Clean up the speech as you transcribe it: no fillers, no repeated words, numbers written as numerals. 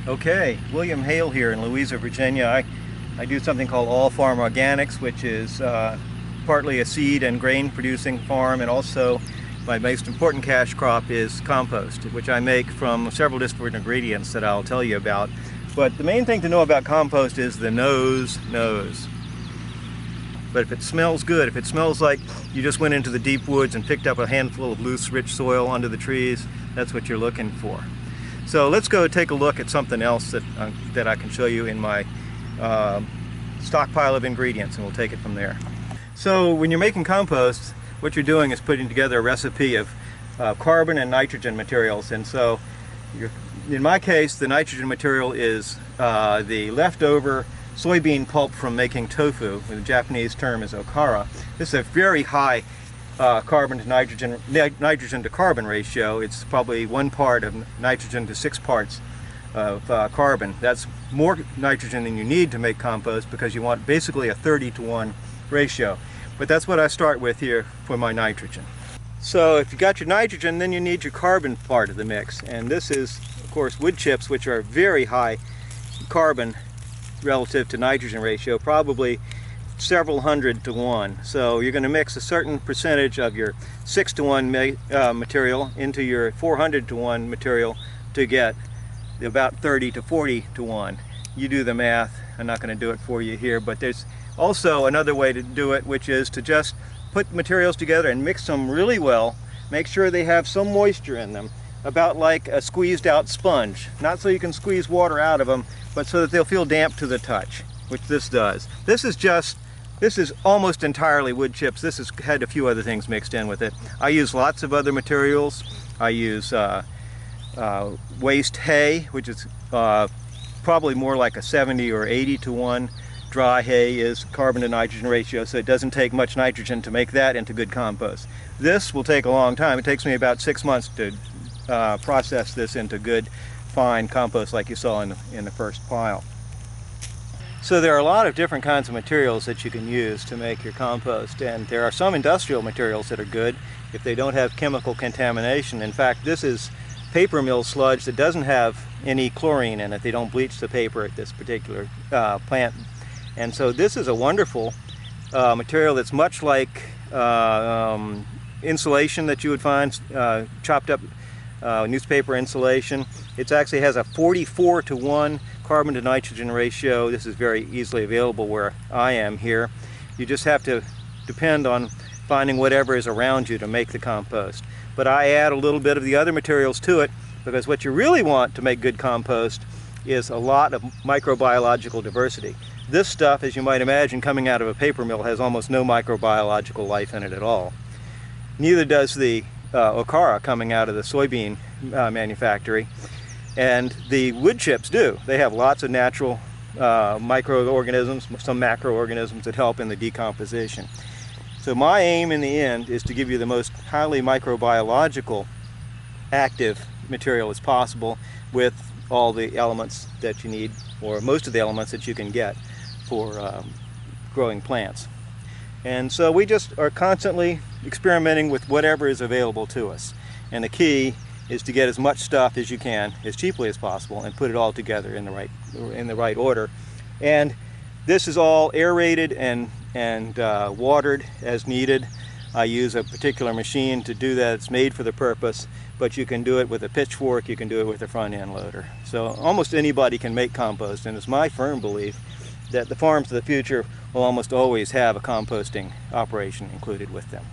Okay, William Hale here in Louisa, Virginia. I do something called All Farm Organics, which is partly a seed and grain producing farm, and also my most important cash crop is compost, which I make from several different ingredients that I'll tell you about. But the main thing to know about compost is the nose. But if it smells good, if it smells like you just went into the deep woods and picked up a handful of loose, rich soil under the trees, that's what you're looking for. So let's go take a look at something else that I can show you in my stockpile of ingredients, and we'll take it from there. So when you're making compost, what you're doing is putting together a recipe of carbon and nitrogen materials. And so in my case, the nitrogen material is the leftover soybean pulp from making tofu. The Japanese term is okara. This is a very high carbon to nitrogen to carbon ratio. It's probably 1 part of nitrogen to 6 parts of carbon. That's more nitrogen than you need to make compost, because you want basically a 30-to-1 ratio. But that's what I start with here for my nitrogen. So if you got your nitrogen, then you need your carbon part of the mix. And this is, of course, wood chips, which are very high carbon relative to nitrogen ratio, probably several 100-to-1. So you're going to mix a certain percentage of your 6-to-1 material into your 400-to-1 material to get about 30-to-40-to-1. You do the math. I'm not going to do it for you here, but there's also another way to do it, which is to just put materials together and mix them really well. Make sure they have some moisture in them, about like a squeezed out sponge. Not so you can squeeze water out of them, but so that they'll feel damp to the touch, which this does. This is almost entirely wood chips. This has had a few other things mixed in with it. I use lots of other materials. I use waste hay, which is probably more like a 70 or 80-to-1. Dry hay is carbon to nitrogen ratio, so it doesn't take much nitrogen to make that into good compost. This will take a long time. It takes me about 6 months to process this into good, fine compost like you saw in the first pile. So there are a lot of different kinds of materials that you can use to make your compost, and there are some industrial materials that are good if they don't have chemical contamination. In fact, this is paper mill sludge that doesn't have any chlorine in it. They don't bleach the paper at this particular plant. And so this is a wonderful material that's much like insulation that you would find, chopped up newspaper insulation. It actually has a 44-to-1 carbon to nitrogen ratio. This is very easily available where I am here. You just have to depend on finding whatever is around you to make the compost. But I add a little bit of the other materials to it, because what you really want to make good compost is a lot of microbiological diversity. This stuff, as you might imagine, coming out of a paper mill, has almost no microbiological life in it at all. Neither does the okara coming out of the soybean manufactory. And the wood chips do. They have lots of natural microorganisms, some macroorganisms that help in the decomposition. So my aim in the end is to give you the most highly microbiological active material as possible, with all the elements that you need, or most of the elements that you can get for growing plants. And so we just are constantly experimenting with whatever is available to us. And the key is to get as much stuff as you can, as cheaply as possible, and put it all together in the right order. And this is all aerated and watered as needed. I use a particular machine to do that. It's made for the purpose, but you can do it with a pitchfork, you can do it with a front end loader. So almost anybody can make compost, and it's my firm belief that the farms of the future will almost always have a composting operation included with them.